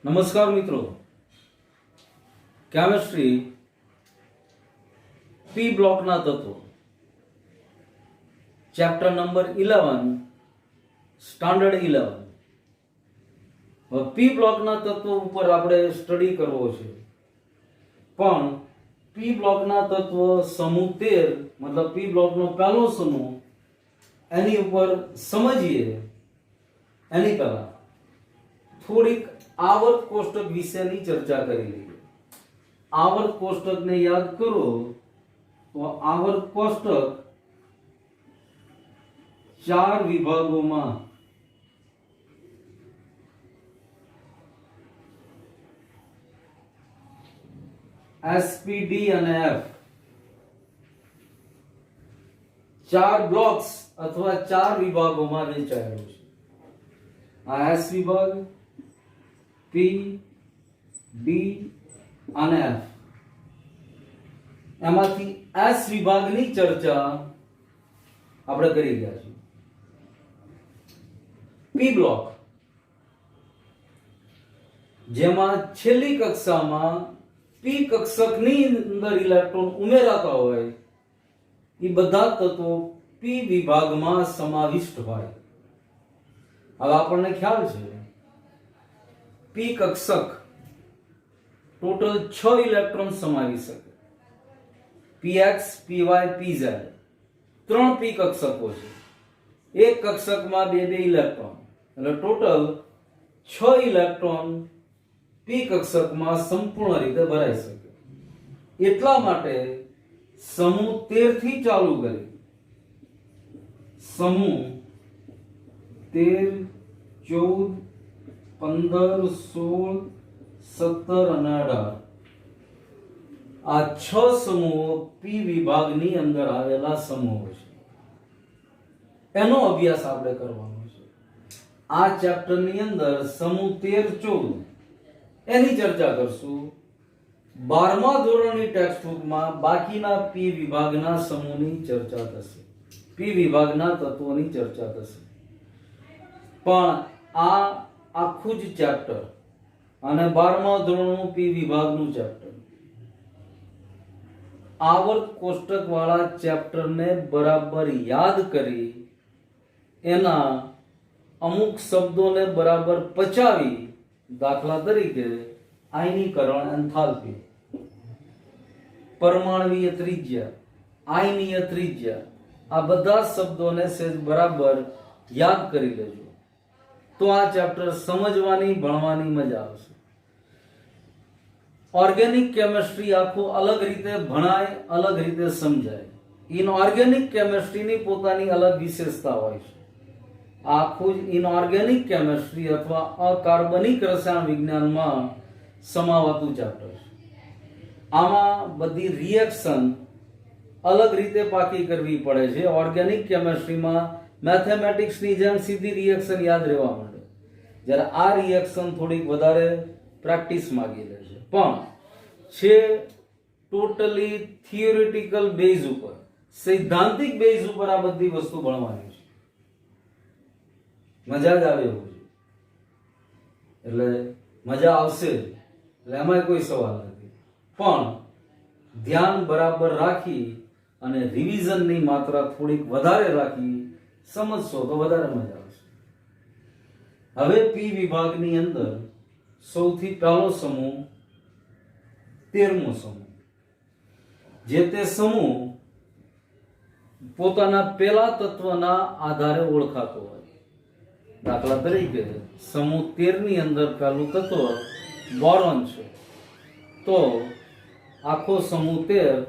નમસ્કાર મિત્રો, કેમિસ્ટ્રી પી બ્લોકના તત્વો ચેપ્ટર નંબર 11 સ્ટાન્ડર્ડ 11 પી બ્લોકના તત્વો ઉપર આપણે સ્ટડી કરવો છે. પણ પી બ્લોકના તત્વ સમૂહ 13 મતલબ પી બ્લોકનો પહેલો સમૂહ એની ઉપર સમજીએ એની પહેલા થોડીક આવર્ત કોષ્ટક વિશેની ચર્ચા કરી લઈએ. આવર્ત કોષ્ટકને યાદ કરો તો આવર્ત કોષ્ટક 4 વિભાગોમાં એસપીડી અને એફ 4 બ્લોક્સ અથવા 4 વિભાગોમાં વહેંચાયેલું છે. આ એસ વિભાગ, પી, ડી અને એફ. એમાંથી એસ વિભાગની ચર્ચા આપણે કરી ગયા છીએ. પી બ્લોક જેમાં છેલ્લી કક્ષામાં પી કક્ષકની અંદર ઇલેક્ટ્રોન ઉમેરાતા હોય એ બધા તત્વો પી વિભાગમાં સમાવિષ્ટ હોય. હવે આપણને ખ્યાલ છે પી કક્ષક ટોટલ 6 ઇલેક્ટ્રોન સમાવી શકે. px, py, pz 3 પી કક્ષકો છે. એક કક્ષકમાં બે ઇલેક્ટ્રોન એટલે ટોટલ 6 ઇલેક્ટ્રોન પી કક્ષકમાં સંપૂર્ણ રીતે ભરાઈ શકે. એટલા માટે સમૂહ 13 થી ચાલુ કરી સમૂહ 13, 14, 15, 16, 17 અને 18 આ 6 સમૂહો પી વિભાગની અંદર આવેલા સમૂહો છે. એનો અભ્યાસ આપણે કરવાનો છે. આ ચેપ્ટરની અંદર સમૂહ 13, 14 એની ચર્ચા કરશું. 12મા ધોરણની ટેક્સ્ટબુકમાં બાકીના પી વિભાગના સમૂહની ચર્ચા થશે, પી વિભાગના તત્વોની ચર્ચા થશે. પણ આ આખું જ ચેપ્ટર અને 12મા ધોરણનું પી વિભાગનું ચેપ્ટર આવર્ત કોષ્ટક વાળા ચેપ્ટરને બરાબર યાદ કરી એના અમુક શબ્દોને બરાબર પચાવી, દાખલા તરીકે આયનીકરણ, એન્થાલ્પી, પરમાણ્વીય ત્રિજ્યા, આયનીય ત્રિજ્યા, આ બધા શબ્દોને સહેજ બરાબર યાદ કરી લેજો તો આ ચેપ્ટર સમજવાની, ભણવાની મજા આવશે. ઓર્ગેનિક કેમિસ્ટ્રી આખું અલગ રીતે ભણાય, અલગ રીતે સમજાય. ઇનઓર્ગેનિક કેમિસ્ટ્રીની પોતાની અલગ વિશેષતા હોય છે. આખું જ ઇનઓર્ગેનિક કેમિસ્ટ્રી અથવા અકાર્બનિક રસાયણ વિજ્ઞાનમાં સમાવાતું ચેપ્ટર છે. આમાં બધી રિએક્શન અલગ રીતે પાકી કરવી પડે છે. ઓર્ગેનિક કેમિસ્ટ્રીમાં મેથેમેટિક્સની જેમ સીધી રિએક્શન યાદ રહેવા માંડે, જ્યારે આ રિએક્શન થોડીક વધારે પ્રેક્ટિસ માંગી લે છે. પણ છે ટોટલી થિયોરિટિકલ બેઝ ઉપર, સૈદ્ધાંતિક બેઝ ઉપર આ બધી વસ્તુ ભણવાની છે. મજા જ આવે એવું છે, એટલે મજા આવશે જ, એટલે એમાં કોઈ સવાલ નથી. પણ ધ્યાન બરાબર રાખી અને રિવિઝનની માત્રા થોડીક વધારે રાખી સમજશો તો વધારે મજા આવશે. હવે પી વિભાગની અંદર સૌથી પહેલો સમૂહ 13મો સમૂહ. જે તે સમૂહ પોતાના પેલા તત્વના આધારે ઓળખાતો હોય. દાખલા તરીકે સમૂહ 13 ની અંદર પહેલું તત્વ બોરોન છે, તો આખો સમૂહ 13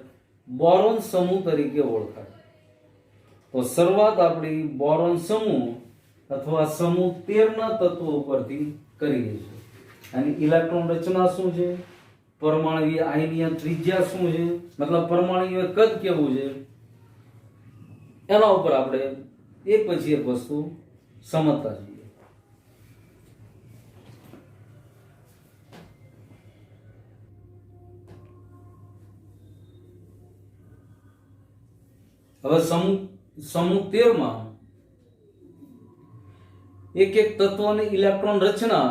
બોરોન સમૂહ તરીકે ઓળખાય. તો શરૂઆત આપણી બોરોન સમૂહ અથવા સમૂહ 13 ના તત્વો ઉપરથી કરીએ છીએ. અને ઇલેક્ટ્રોન રચના શું છે, પરમાણ્વીય આયનીય ત્રિજ્યા શું છે, મતલબ પરમાણ્વીય કદ કેવું છે, એના ઉપર આપણે એક પછી એક વસ્તુ સમજતા જઈએ. હવે સમૂહ 13 માં એક એક તત્વની ઇલેક્ટ્રોન રચના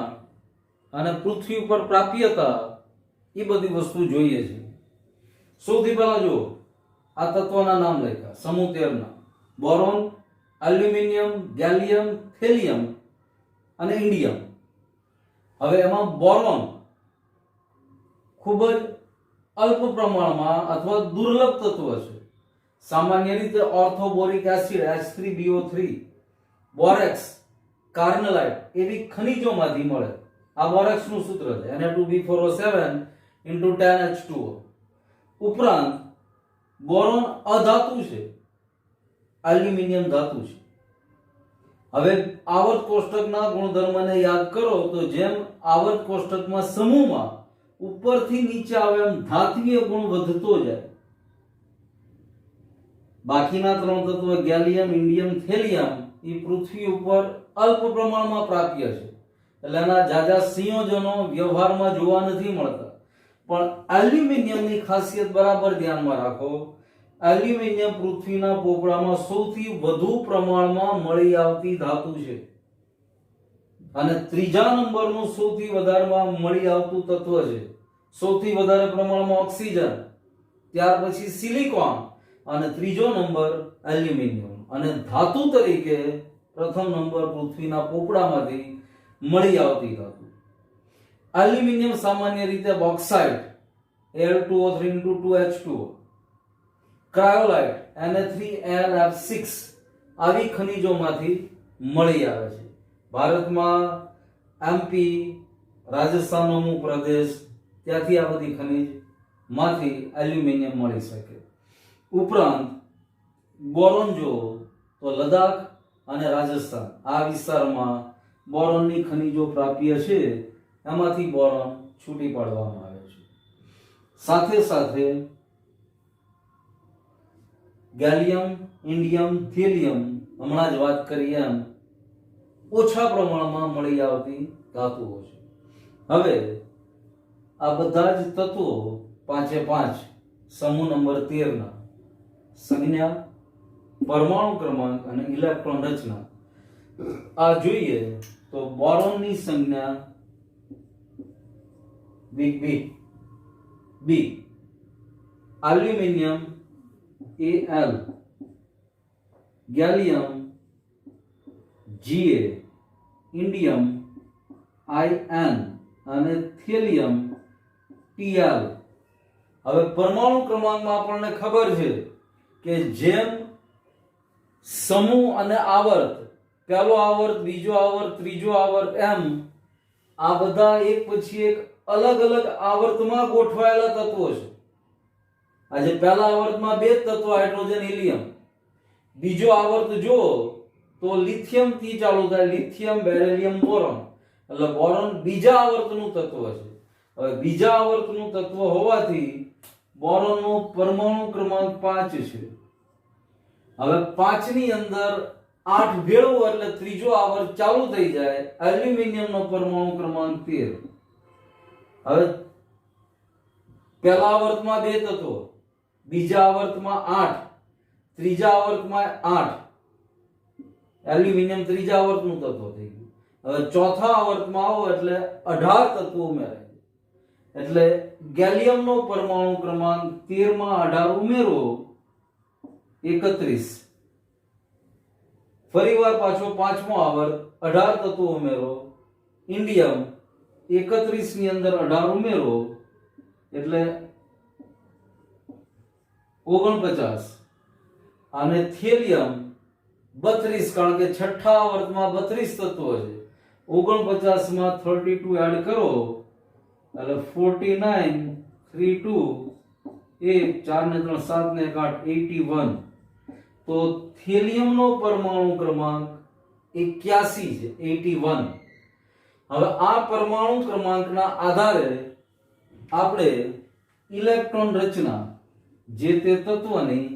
અને પૃથ્વી ઉપર પ્રાપ્યતા એ બધી વસ્તુ જોઈએ છે. સૌથી પહેલા જો આ તત્વના નામ લખ્યા સમૂહ 13 ના: બોરોન, એલ્યુમિનિયમ, ગેલિયમ, થેલિયમ અને ઇન્ડિયમ. હવે એમાં બોરોન ખૂબ જ અલ્પ પ્રમાણમાં અથવા દુર્લભ તત્વ છે. સામાન્ય રીતે ઓર્થોબોરિક એસિડ H3BO3, બોરેક્સ, કાર્નલાઇટ એવી ખનિજોમાંથી મળે. આ બોરેક્સનું સૂત્ર છે Na2B4O7 × 10H2O. ઉપરાંત બોરોન અધાતુ છે, એલ્યુમિનિયમ ધાતુ છે. હવે આવર્ત કોષ્ટકના ગુણધર્મને યાદ કરો તો જેમ આવર્ત કોષ્ટકમાં સમૂહમાં ઉપરથી નીચે આવે એમ ધાત્વીય ગુણ વધતો જાય. બાકીના 3 તત્વો ગેલિયમ, ઇન્ડિયમ, થેલિયમ એ પૃથ્વી ઉપર અલ્પ પ્રમાણમાં પ્રાપ્ય છે, એટલે એના જાજા સંયોજનો વ્યવહારમાં જોવા નથી મળતા. પણ એલ્યુમિનિયમની ખાસિયત બરાબર ધ્યાનમાં રાખો. એલ્યુમિનિયમ પૃથ્વીના પોપડામાં સૌથી વધુ પ્રમાણમાં મળી આવતી ધાતુ છે અને ત્રીજા નંબરનું સૌથી વધારેમાં મળી આવતું તત્વ છે. સૌથી વધારે પ્રમાણમાં ઓક્સિજન, ત્યાર પછી સિલિકોન અને ત્રીજો નંબર એલ્યુમિનિયમ. અને ધાતુ તરીકે પ્રથમ નંબર પૃથ્વીના પોપડામાંથી મળી આવતી ધાતુ. એલ્યુમિનિયમ સામાન્ય રીતે bauxite Al2O3 × 2H2O, cryolite Na3Lf6 આવી ખનિજોમાંથી મળી આવે છે. ભારતમાં એમપી, રાજસ્થાનનો અમુક પ્રદેશ ત્યાંથી આ બધી ખનિજ માંથી એલ્યુમિનિયમ મળી શકે. ઉપરાંત બોરોન જો તો લદ્દાખ અને રાજસ્થાન આ વિસ્તારમાં બોરોનની ખનિજો પ્રાપ્ય છે, એમાંથી બોરોન છૂટી પાડવામાં આવે છે. સાથે સાથે ગેલિયમ, ઇન્ડિયમ, થેલિયમ હમણાં જ વાત કરી એમ ઓછા પ્રમાણમાં મળી આવતી ધાતુઓ છે. હવે આ બધા જ તત્વો 5 સમૂહ નંબર 13 ના સંજ્ઞા, પરમાણુ ક્રમાંક અને ઇલેક્ટ્રોન રચના આ જોઈએ તો બોરોનની સંજ્ઞા big B, aluminium Al, gallium Ga, indium In અને થેલિયમ Tl. હવે પરમાણુ ક્રમાંકમાં આપણને ખબર છે કે જેમ સમૂહ અને આવર્ત, પહેલો આવર્ત, બીજો આવર્ત, ત્રીજો આવર્ત, એમ આ બધા એક પછી એક અલગ અલગ આવર્તમાં ગોઠવાયેલા તત્વો છે. આજે પહેલા આવર્તમાં 2 તત્વો હાઇડ્રોજન, હિલિયમ. બીજો આવર્ત જો તો લિથિયમ થી ચાલુ થાય, લિથિયમ, બેરિલિયમ, બોરોન. એટલે બોરોન બીજા આવર્તનું તત્વ છે. હવે બીજા આવર્તનું તત્વ હોવાથી બોરોનનો પરમાણુ ક્રમાંક 5 છે. હવે 5 ની અંદર 8 ભેળવો એટલે ત્રીજો આવર્ત ચાલુ થઈ જાય. એલ્યુમિનિયમનો પરમાણુ ક્રમાંક 13. હવે પહેલા આવર્તમાં 2 તત્વો, બીજા આવર્તમાં 8, ત્રીજા આવર્તમાં 8. એલ્યુમિનિયમ ત્રીજા આવર્તનું તત્વ થઈ ગયું. હવે ચોથા આવર્તમાં આવો એટલે 18 તત્વો ઉમેરાય. એટલે ગેલિયમનો પરમાણુ ક્રમાંક 13 માં 18 ઉમેરો 31. ફરીવાર પાછો 5મો આવર્ત 18 તત્વો ઉમેરો. ઇન્ડિયમ 31 ની અંદર 18 ઉમેરો એટલે 49. અને થેલિયમ 32, કારણ કે છઠ્ઠા આવર્તમાં 32 તત્વો છે. 49 માં 32 એડ કરો એટલે 49, 32, 1, 4 ને 3, 7 ને 8, 81. તો થેલિયમનો પરમાણુ ક્રમાંક 81 છે, 81. હવે આ પરમાણુ ક્રમાંકના આધારે આપણે ઇલેક્ટ્રોન રચના જે તે તત્વની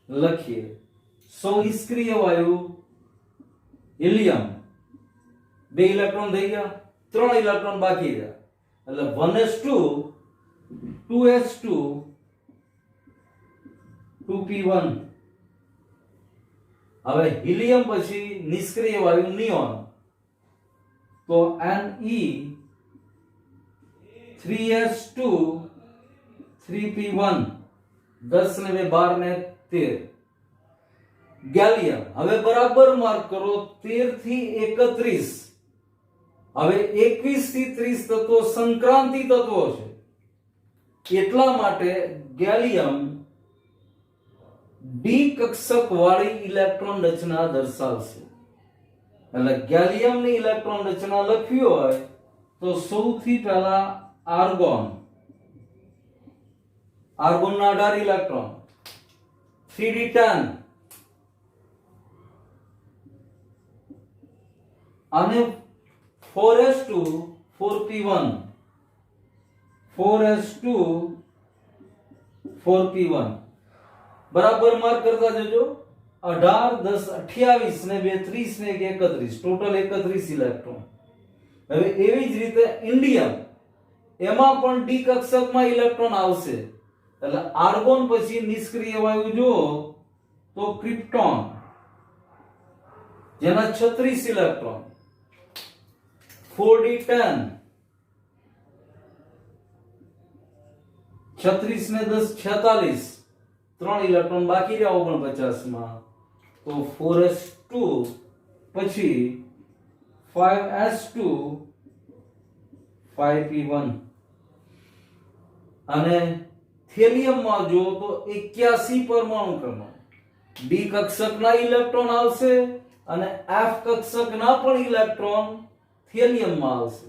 લખીએ. સૌ નિષ્ક્રિય વાયુ હિલિયમ 2 ઇલેક્ટ્રોન થઈ ગયા, 3 ઇલેક્ટ્રોન બાકી રહ્યા એટલે 1s2, 2s2, 2p1. હવે હિલિયમ પછી નિષ્ક્રિય વાયુ નિયોન તો Ne 3s2 3p1 10 ને 2 12 ને 13 ગેલિયમ. હવે બરાબર માર્ક કરો 13 થી 31. હવે 21 થી 30 તત્વો સંક્રાંતિ તત્વો છે, એટલા માટે ગેલિયમ ડી કક્ષક વાળી ઇલેક્ટ્રોન રચના દર્શાવશે. એટલે ગેલિયમ ની ઇલેક્ટ્રોન રચના લખવી હોય તો સૌથી પહેલા આર્ગોન ના 18 ઇલેક્ટ્રોન 3d10 અને 4s2 4p1 બરાબર માર્ક કરતા જજો. 18 10 28 ને 2 30 ને 1 31 ટોટલ 31 ઇલેક્ટ્રોન. હવે એવી જ રીતે ઇન્ડિયમ, એમાં પણ ડી કક્ષકમાં ઇલેક્ટ્રોન આવશે. એટલે આર્ગોન પછી નિષ્ક્રિય વાયુ જો તો ક્રિપ્ટોન, જેના 36 ઇલેક્ટ્રોન 4d10 36 ને 10 46 3 ઇલેક્ટ્રોન બાકી રહ્યા 49 માં. તો 4s2 પછી 5s2 5p1 અને થેલિયમમાં જો તો 81 પરમાણુ ક્રમાંક. ડી કક્ષકના ઇલેક્ટ્રોન આવશે અને એફ કક્ષકના પણ ઇલેક્ટ્રોન થેલિયમમાં આવશે.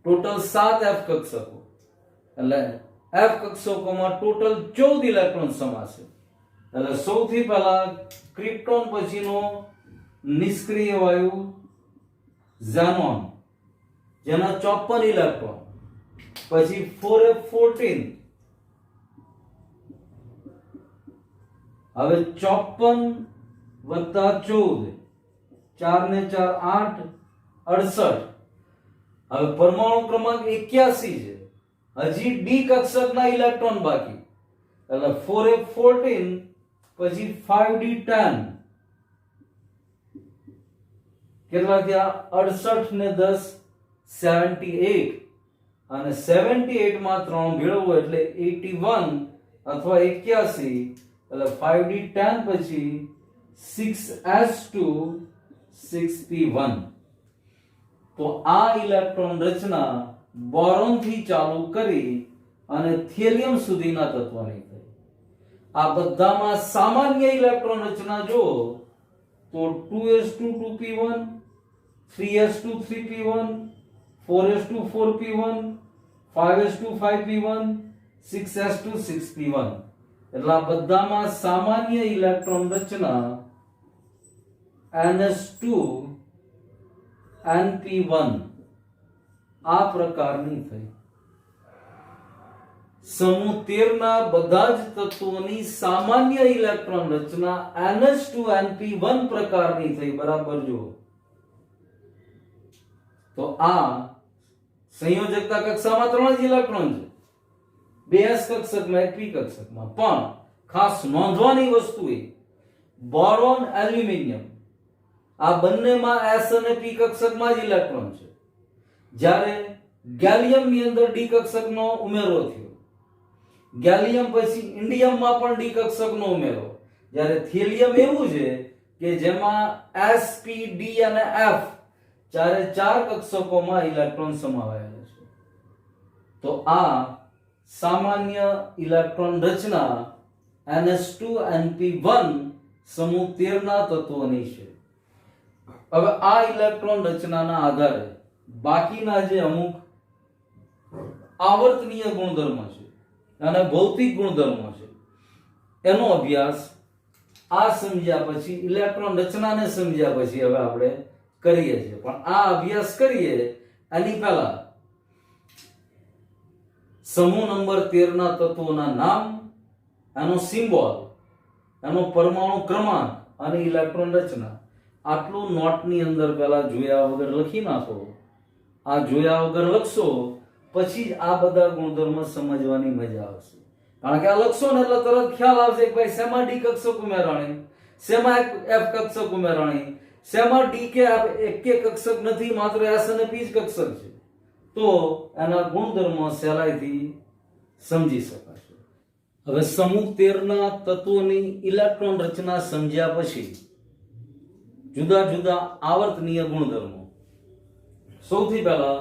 ટોટલ 7 એફ કક્ષકો. એટલે એફ કક્ષકોમાં ટોટલ 14 ઇલેક્ટ્રોન સમાશે. એટલે સૌથી પહેલા ક્રિપ્ટોન પછીનો નિષ્ક્રિય વાયુ ઝેનોન, જેના 54 ઇલેક્ટ્રોન. પછી 4f14. હવે 54 વત્તા 14 4 ને 4 8 68. હવે પરમાણુ ક્રમાંક 81 છે. હજી ડી કક્ષકના ઇલેક્ટ્રોન બાકી. એટલે 4f14 પછી 5d10 કેટલા થયા 68 ને 10 78. અને 78 માં 3 ભેળવો એટલે 81 અથવા 81. એટલે 5d10 પછી 6s2 6p1. તો આ ઇલેક્ટ્રોન રચના બોરોન થી ચાલુ કરી અને થેલિયમ સુધીના તત્વોની થઈ. આ બધામાં સામાન્ય ઇલેક્ટ્રોન રચના જો તો 2s2 2p1 3s2 3p1 4s2 4p1 5s2 5p1 6s2 6p1. એટલે આ બધામાં સામાન્ય ઇલેક્ટ્રોન રચના ns2 np1 આ પ્રકારની થઈ. સમૂહ 13 ના બધા જ તત્વોની સામાન્ય ઇલેક્ટ્રોન રચના ns2 np1 પ્રકારની થઈ. બરાબર જુઓ. તો આ સંયોજકતા કક્ષામાં 3 જ ઇલેક્ટ્રોન છે, 2s કક્ષકમાં 1 p કક્ષકમાં. પણ ખાસ નોંધવાની વસ્તુ એ બોરોન એલ્યુમિનિયમ આ બંનેમાં s અને p કક્ષકમાં જ ઇલેક્ટ્રોન છે. જ્યારે ગેલિયમ ની અંદર ડી કક્ષકનો ઉમેરો થયો. ગેલિયમ પછી ઇન્ડિયમમાં પણ ડી કક્ષકનો ઉમેરો. જ્યારે થેલિયમ એવું છે કે જેમાં s p d અને f ચારે 4 કક્ષકોમાં ઇલેક્ટ્રોન સમાવાયેલા છે. તો આ સામાન્ય ઇલેક્ટ્રોન રચના ns2 np1 સમૂહ 13 ના તત્વોની છે. હવે આ ઇલેક્ટ્રોન રચનાના આધારે બાકીના જે અમુક આવર્તનીય ગુણધર્મો છે અને ભૌતિક ગુણધર્મો છે એનો અભ્યાસ આ સમજ્યા પછી, ઇલેક્ટ્રોન રચનાને સમજ્યા પછી હવે આપણે કરીએ છીએ. પણ આ અભ્યાસ કરીએ એની પહેલા સમૂહ નંબર 13 ના તત્વોના નામ, એનો સિમ્બોલ, એનો પરમાણુ ક્રમાંક અને ઇલેક્ટ્રોન રચના આટલું નોટની અંદર પહેલા જોયા વગર લખી નાખો. આ જોયા વગર લખશો પછી જ આ બધા ગુણધર્મો સમજવાની મજા આવશે. કારણ કે આ લખશો ને એટલે તરત ખ્યાલ આવશે કે ભાઈ શેમાં ડી કક્ષક ઉમેરાણી, શેમાં એફ કક્ષક ઉમેરાણી, શેમાં ડી કે એક કે કક્ષક નથી, માત્ર એસ અને પી જ કક્ષક છે. તો એના ગુણધર્મો સહેલાઈથી સમજી શકાશે. હવે સમૂહ 13 ના તત્વોની ઇલેક્ટ્રોન રચના સમજ્યા પછી જુદા જુદા આવર્તનીય ગુણધર્મો. સૌથી પહેલા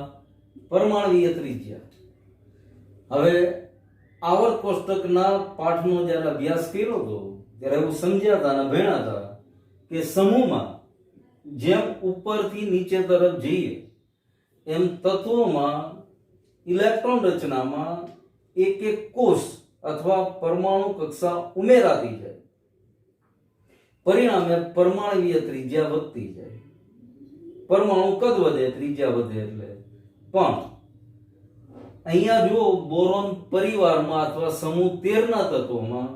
પરમાણ્વીય ત્રિજ્યા. હવે આવર્ત કોષ્ટકના પાઠનો જ્યારે અભ્યાસ કર્યો હતો ત્યારે એવું સમજ્યા હતા અને ભણ્યા હતા કે સમૂહમાં જેમ ઉપરથી નીચે તરફ જઈએ એમ તત્વોમાં ઇલેક્ટ્રોન રચનામાં એક એક કોષ અથવા પરમાણુ કક્ષા ઉમેરાતી જાય, પરિણામે પરમાણ્વીય ત્રિજ્યા વધતી જાય. પરમાણુ કદ વધે, ત્રિજ્યા વધે. એટલે પણ અહીંયા જો બોરોન પરિવારમાં અથવા સમૂહ 13 ના તત્વોમાં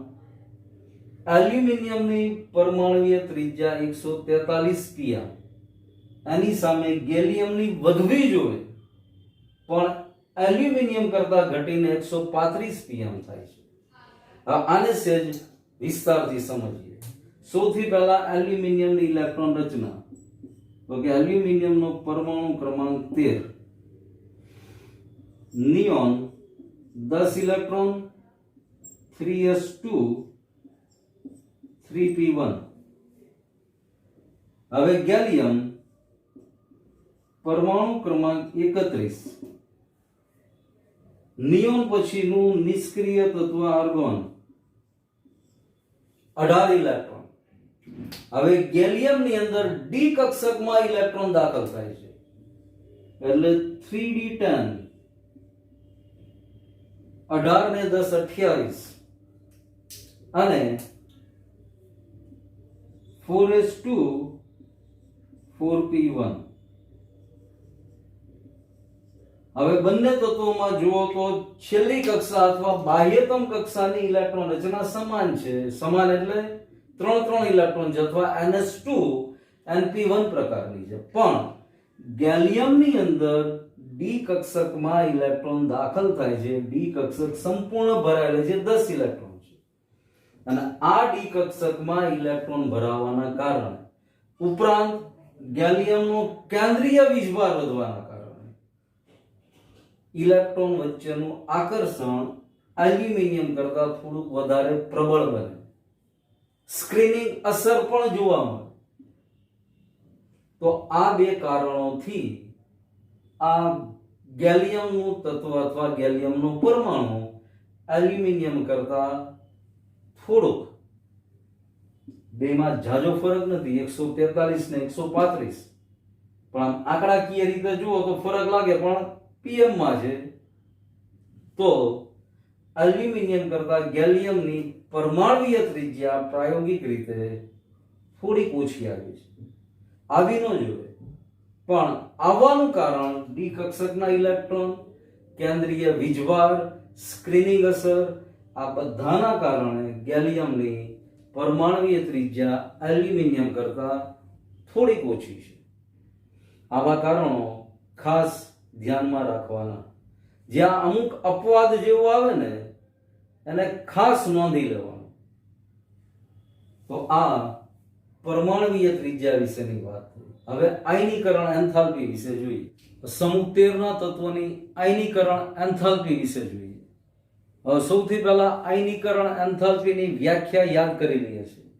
એલ્યુમિનિયમની પરમાણ્વીય ત્રિજ્યા 143 pm, એની સામે ગેલિયમની વધવી જોઈએ પણ એલ્યુમિનિયમ કરતા ઘટીને 135 pm થાય છે. આને સહેજ વિસ્તારથી સમજીએ. સૌથી પહેલા એલ્યુમિનિયમની ઇલેક્ટ્રોન રચના. તો કે એલ્યુમિનિયમનો પરમાણુ ક્રમાંક 13, નિયોન 10 ઇલેક્ટ્રોન, 3s2 3p1. હવે ગેલિયમ પરમાણુ ક્રમાંક 31, નિયોન પછીનું નિષ્ક્રિય તત્વ આર્ગોન 18 ઇલેક્ટ્રોન. હવે ગેલિયમની અંદર ડી કક્ષકમાં ઇલેક્ટ્રોન દાખલ થાય છે એટલે 3d10, 18 ને 10 28 અને 4s2 4p1. હવે બંને તત્વોમાં જુઓ તો છેલ્લી કક્ષા અથવા બાહ્યતમ કક્ષાની ઇલેક્ટ્રોન રચના સમાન છે. સમાન એટલે 3 ઇલેક્ટ્રોન છે અથવા ns2 np1 પ્રકારની છે. પણ ગેલિયમની અંદર ડી કક્ષકમાં ઇલેક્ટ્રોન દાખલ થાય છે. ડી કક્ષક સંપૂર્ણ ભરાયેલ છે, 10 ઇલેક્ટ્રોન છે. અને આ ડી કક્ષકમાં ઇલેક્ટ્રોન ભરાવાના કારણે ઉપરાંત ગેલિયમનો કેન્દ્રીય વીજભાર વધવાના કારણે ઇલેક્ટ્રોન વચ્ચેનું આકર્ષણ એલ્યુમિનિયમ કરતા થોડુંક વધારે પ્રબળ બને. સ્ક્રીનિંગ અસર પણ જોવા મળે. તો આ બે કારણોથી આ ગેલિયમનું તત્વ અથવા ગેલિયમનો પરમાણુ એલ્યુમિનિયમ કરતા થોડોક, બેમાં ઝાઝો ફરક નથી, 143 ને 135, પણ આમ આંકડાકીય રીતે જુઓ તો ફરક લાગે પણ પીએમ માં છે. તો એલ્યુમિનિયમ કરતા ગેલિયમની પરમાણ્વીય ત્રિજ્યા પ્રાયોગિક રીતે થોડીક ઓછી આવી છે. આવી ન જોઈએ, પણ આવવાનું કારણ ડી કક્ષકના ઇલેક્ટ્રોન, કેન્દ્રીય વીજભાર, સ્ક્રીનિંગ અસર, આ બધાના કારણે ગેલિયમની પરમાણ્વીય ત્રિજ્યા એલ્યુમિનિયમ કરતા થોડીક ઓછી છે. આવા કારણો ખાસ ધ્યાનમાં રાખવાના. જ્યાં અમુક અપવાદ જેવું આવે ને એને ખાસ નોંધી લેવાનું. તો આ પરમાણ્વીય ત્રિજ્યા વિશેની વાત થઈ. હવે આયનીકરણ એન્થાલ્પી વિશે જોઈએ. સમૂહ 13 ના તત્વોની આયનીકરણ એન્થાલ્પી વિશે જોઈએ. હવે સૌથી પહેલા આયનીકરણ એન્થાલ્પીની વ્યાખ્યા યાદ કરી લઈએ છીએ.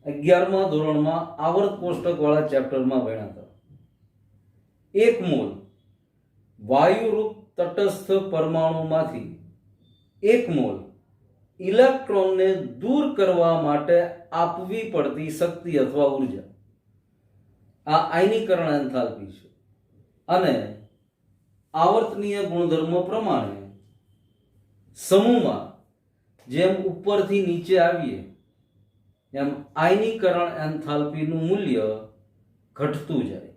11મા ધોરણમાં આવર્ત કોષ્ટક વાળા ચેપ્ટરમાં ભણ્યા હતા. 1 મોલ વાયુરૂપ તટસ્થ પરમાણુમાંથી 1 મોલ ઇલેક્ટ્રોનને દૂર કરવા માટે આપવી પડતી શક્તિ અથવા ઉર્જા, આ આયનીકરણ એન્થાલ્પી છે. અને આવર્તનીય ગુણધર્મો પ્રમાણે સમૂહમાં જેમ ઉપરથી નીચે આવીએ એમ આયનીકરણ એન્થાલ્પીનું મૂલ્ય ઘટતું જાય.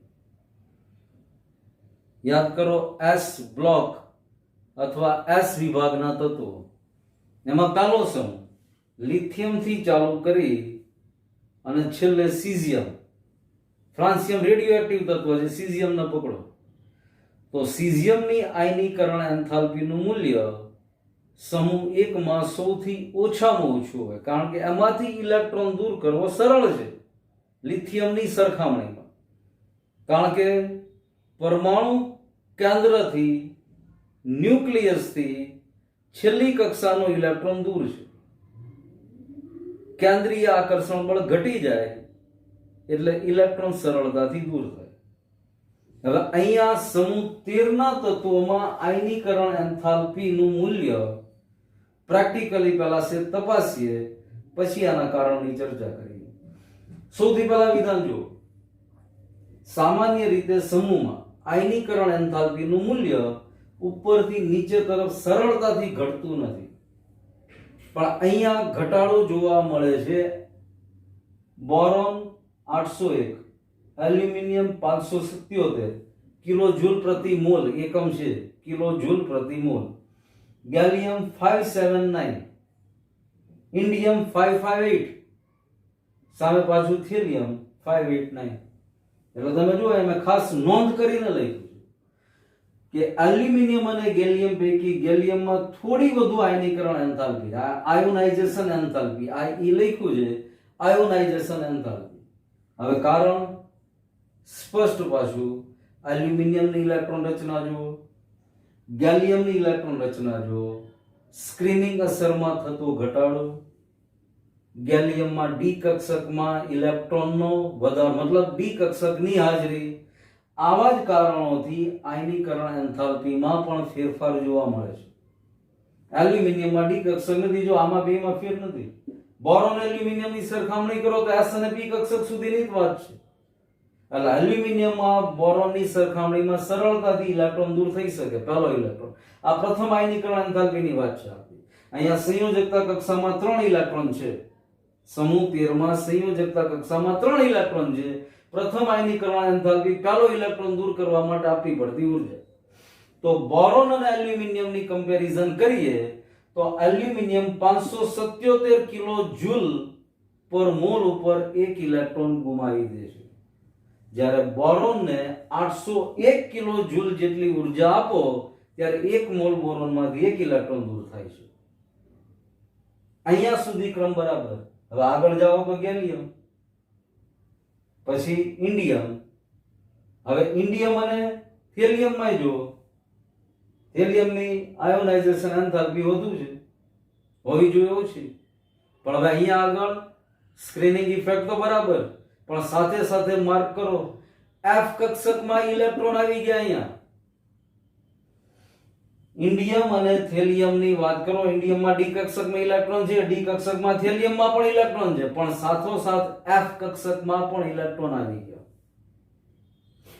યાદ કરો, એસ બ્લોક અથવા એસ વિભાગના તત્વો, એમાં પહેલો સમૂહ લિથિયમથી ચાલુ કરી અને છેલ્લે સીઝિયમ, ફ્રાન્સિયમ રેડિયોએક્ટિવ તત્વ છે, સીઝિયમને પકડો તો સીઝિયમની આયનીકરણ એન્થાલ્પીનું મૂલ્ય સમૂહ 1 માં સૌથી ઓછામાં ઓછું હોય, કારણ કે એમાંથી ઇલેક્ટ્રોન દૂર કરવો સરળ છે લિથિયમની સરખામણીમાં. કારણ કે પરમાણુ કેન્દ્રથી ન્યુક્લિયસથી છેલ્લી કક્ષાનો ઇલેક્ટ્રોન દૂર છે. કેન્દ્રીય આકર્ષણ બળ ઘટી જાય એટલે ઇલેક્ટ્રોન સરળતાથી દૂર થાય. હવે અહીંયા સમૂહ 13 ના તત્વોમાં આયનીકરણ એન્થાલ્પી નું મૂલ્ય પ્રેક્ટિકલી પહેલા છે તપાસીએ, પછી આના કારણની ચર્ચા કરીએ. સૌથી પહેલા વિધાન જુઓ. સામાન્ય રીતે સમૂહમાં આયનીકરણ એન્થાલ્પી નું મૂલ્ય ઉપરથી નીચે તરફ સરળતાથી ઘટતું નથી, પણ અહીંયા ઘટાડો જોવા મળે છે. બોરોન 801, એલ્યુમિનિયમ 577 કિલો જૂલ પ્રતિ મોલ એકમ છે, કિલો જૂલ પ્રતિ મોલ. ગેલિયમ 579, ઇન્ડિયમ 558, સામે પાછું થેલિયમ 589. એટલે તમે જુઓ એમાં ખાસ નોંધ કરીને લખ્યું છે કે એલ્યુમિનિયમ અને ગેલિયમ પૈકી ગેલિયમમાં થોડી વધુ આયનીકરણ એન્થાલ્પી, આયોનાઇઝેશન એન્થાલ્પી, આ ઈ લખ્યું છે આયોનાઇઝેશન એન્થાલ્પી. હવે કારણ સ્પષ્ટ પાછું એલ્યુમિનિયમની ઇલેક્ટ્રોન રચના જુઓ, ગેલિયમની ઇલેક્ટ્રોન રચના જુઓ, સ્ક્રીનિંગ અસરમાં થતો ઘટાડો, ગેલિયમમાં ડી કક્ષકમાં ઇલેક્ટ્રોનનો વધારો મતલબ ડી કક્ષકની હાજરી, આવા જ કારણોથી આયનીકરણ એન્થાલ્પીમાં પણ ફેરફાર જોવા મળે છે. એલ્યુમિનિયમમાં ડી કક્ષક નથી, જો આમાં બેમાં ફેર નથી. બોરોન એલ્યુમિનિયમની સરખામણી કરો તો એસ અને પી કક્ષક સુધીની જ વાત છે. એટલે એલ્યુમિનિયમમાં બોરોનની સરખામણીમાં સરળતાથી ઇલેક્ટ્રોન દૂર થઈ શકે. પહેલો ઇલેક્ટ્રોન, આ પ્રથમ આયનીકરણ એન્થાલ્પીની વાત છે આપણી. અહીંયા સંયોજકતા કક્ષામાં 3 ઇલેક્ટ્રોન છે. સમૂહ 13 માં સંયોજકતા કક્ષામાં 3 ઇલેક્ટ્રોન છે. પ્રથમ આયનીકરણ એન્થાલ્પી પહેલો ઇલેક્ટ્રોન દૂર કરવા માટે આપવી પડતી ઉર્જા. તો બોરોન અને એલ્યુમિનિયમની કમ્પેરિઝન કરીએ તો એલ્યુમિનિયમ 577 કિલો જૂલ પર મોલ ઉપર 1 ઇલેક્ટ્રોન ગુમાવી દે છે, જ્યારે બોરોનને 801 કિલો જૂલ જેટલી ઉર્જા આપો ત્યારે 1 મોલ બોરોનમાંથી 1 ઇલેક્ટ્રોન દૂર થાય છે. અહીંયા સુધી ક્રમ બરાબર. હવે આગળ જાઓ તો ગેલિયમ, પછી ઇન્ડિયમ. હવે ઇન્ડિયમ અને થેલિયમમાં જો થેલિયમની આયોનાઇઝેશન એન્થાલ્પી વધુ છે, હોવી જોઈએ ઓછી, પણ હવે અહીંયા આગળ સ્ક્રીનિંગ ઇફેક્ટ તો બરાબર, પણ સાથે સાથે માર્ક કરો એફ કક્ષકમાં ઇલેક્ટ્રોન આવી ગયા. અહીંયા ઇન્ડિયમ અને થેલિયમની વાત કરો, ઇન્ડિયમમાં ડી કક્ષકમાં ઇલેક્ટ્રોન છે, ડી કક્ષકમાં થેલિયમમાં પણ ઇલેક્ટ્રોન છે, પણ સાથોસાથ એફ કક્ષકમાં પણ ઇલેક્ટ્રોન આવી ગયા.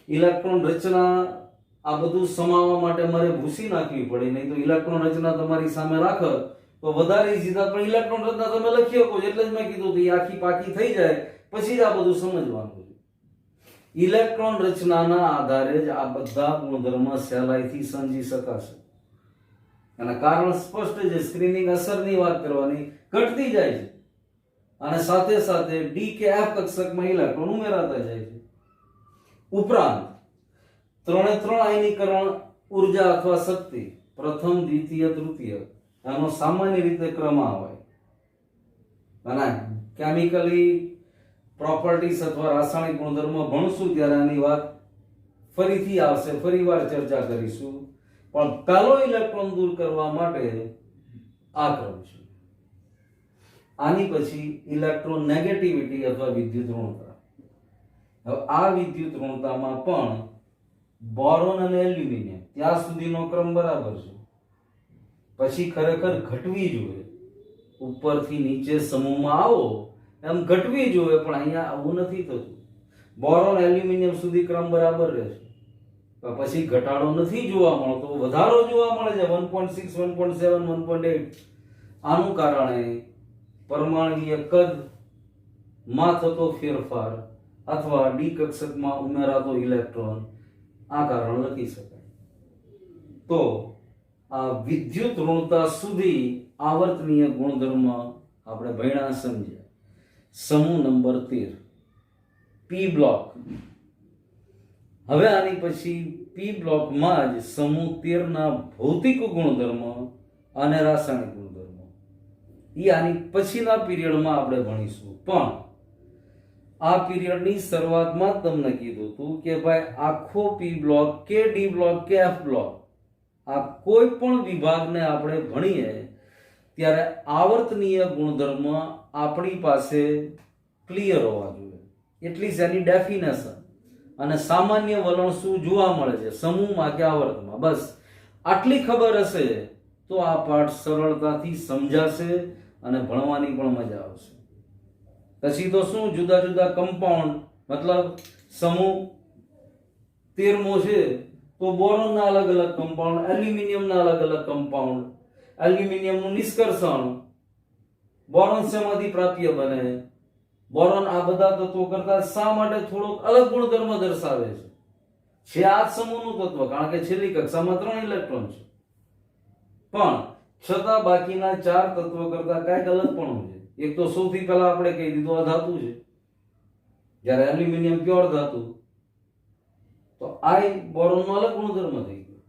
ઇલેક્ટ્રોન રચના આ બધું સમાવવા માટે મારે ભૂસી નાખવી પડે, નહીં તો ઇલેક્ટ્રોન રચના તમારી સામે રાખો તો વધારે સીધા પણ ઇલેક્ટ્રોન રચના તમે લખી શકો. એટલે જ મેં કીધું કે આખી પાકી થઈ જાય પછી જ આ બધું સમજવાનું છે. ઇલેક્ટ્રોન રચનાના આધારે જ આ બધા ગુણધર્મ સહેલાઈથી સમજી શકાશે. અને કારણ સ્પષ્ટ છે, સ્ક્રીનિંગ અસરની વાત કરવાની ઘટતી જાય છે અને સાથે સાથે ડી કે એફ કક્ષકમાં ઇલેક્ટ્રોન ઉમેરાતા જાય છે. ઉપરાંત 3 આયનીકરણ ઉર્જા અથવા શક્તિ, પ્રથમ, દ્વિતીય, તૃતીય, આનો સામાન્ય રીતે ક્રમ હોય. અને કેમિકલી પ્રોપર્ટીઝ અથવા રાસાયણિક ગુણધર્મો ભણશું ત્યારે આની વાત ફરીથી આવશે, ફરીવાર ચર્ચા કરીશું. પણ પહેલો ઇલેક્ટ્રોન દૂર કરવા માટે આ ક્રમ છે. આની પછી ઇલેક્ટ્રોન નેગેટિવિટી અથવા વિદ્યુત ઋણતા. હવે આ વિદ્યુત ઋણતામાં પણ બોરોન અને એલ્યુમિનિયમ ત્યાં સુધીનો ક્રમ બરાબર છે, પછી ખરેખર ઘટવી જોઈએ. ઉપરથી નીચે સમૂહમાં આવો એમ ઘટવી જોઈએ, પણ અહીંયા આવું નથી થતું. બોરોન એલ્યુમિનિયમ સુધી ક્રમ બરાબર રહેશે, પછી ઘટાડો નથી જોવા મળતો, વધારો જોવા મળે છે 1.6, 1.7, 1.8. આનું કારણે પરમાણુય કદમાં થતો ફેરફાર અથવા ડી કક્ષકમાં ઉમેરાતો ઇલેક્ટ્રોન, આ કારણ લખી શકાય. તો આ વિદ્યુત ઋણતા સુધી આવર્તનીય ગુણધર્મ આપણે ભણ્યા સમજ્યા. સમૂહ નંબર 13 પી બ્લોક. હવે આની પછી પી બ્લોકમાં જ સમૂહ 13 ના ભૌતિક ગુણધર્મ અને રાસાયણિક ગુણધર્મો એ આની પછીના પીરિયડમાં આપણે ભણીશું. પણ આ પીરિયડની શરૂઆતમાં જ તમને કીધું હતું કે ભાઈ આખો પી બ્લોક કે ડી બ્લોક કે એફ બ્લોક, આ કોઈ પણ વિભાગને આપણે ભણીએ ત્યારે આવર્તનીય ગુણધર્મ આપણી પાસે ક્લિયર હોવા જોઈએ. એટલી જ એની ડેફિનેશન અને સામાન્ય વલણ શું જોવા મળે છે સમૂહમાં કે આવર્તમાં, બસ આટલી ખબર હશે તો આ પાઠ સરળતાથી સમજાશે અને ભણવાની પણ મજા આવશે. પછી તો શું, જુદા જુદા કમ્પાઉન્ડ, મતલબ સમૂહ 13મો છે તો બોરોનના અલગ અલગ કમ્પાઉન્ડ, એલ્યુમિનિયમના અલગ અલગ કમ્પાઉન્ડ, એલ્યુમિનિયમનું નિષ્કર્ષણ, બોરોન શેમાંથી પ્રાપ્ય બને, બોરોન આ બધા તત્વો કરતા શા માટે થોડોક અલગ ગુણધર્મ દર્શાવે છે આ જ સમૂહનું તત્વ, કારણ કે છેલ્લી કક્ષામાં 3 ઇલેક્ટ્રોન છે, પણ છતાં બાકીના 4 તત્વો કરતા કાંઈક અલગપણું છે. એક તો સૌથી પહેલા આપણે કહી દીધું અધાતુ છે, જ્યારે એલ્યુમિનિયમ પ્યોર ધાતુ, તો આ બોરોનનો અલગ ગુણધર્મ થઈ ગયો.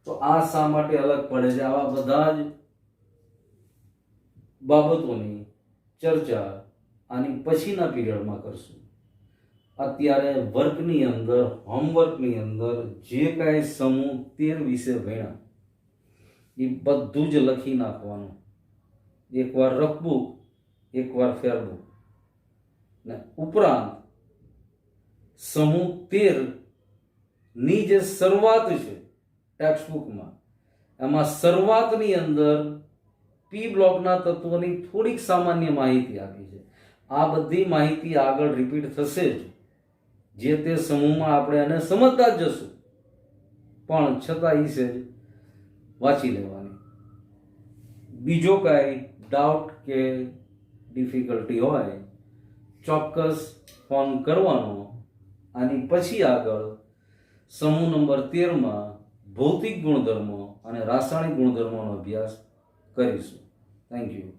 તો આ શા માટે અલગ પડે છે, આવા બધા જ બાબતોની ચર્ચા આની પછીના પીરિયડમાં કરશું. અત્યારે વર્કની અંદર, હોમવર્કની અંદર જે કાંઈ સમૂહ 13 વિશે ભણ્યા એ બધું જ લખી નાખવાનું. એકવાર રફબુક, એકવાર ફેરબુક, ને ઉપરાંત સમૂહ 13 ની જે શરૂઆત છે ટેક્સ્ટબુકમાં, એમાં શરૂઆતની અંદર પી બ્લોકના તત્વોની થોડીક સામાન્ય માહિતી આપી છે. આ બધી માહિતી આગળ રિપીટ થશે જ, જે તે સમૂહમાં આપણે એને સમજતા જ જશું, પણ છતાં એ છે વાંચી લેવાની. બીજો કાંઈ ડાઉટ કે ડિફિકલ્ટી હોય ચોક્કસ ફોન કરવાનો. આની પછી આગળ સમૂહ નંબર 13માં ભૌતિક ગુણધર્મો અને રાસાયણિક ગુણધર્મોનો અભ્યાસ કરીશું. Thank you.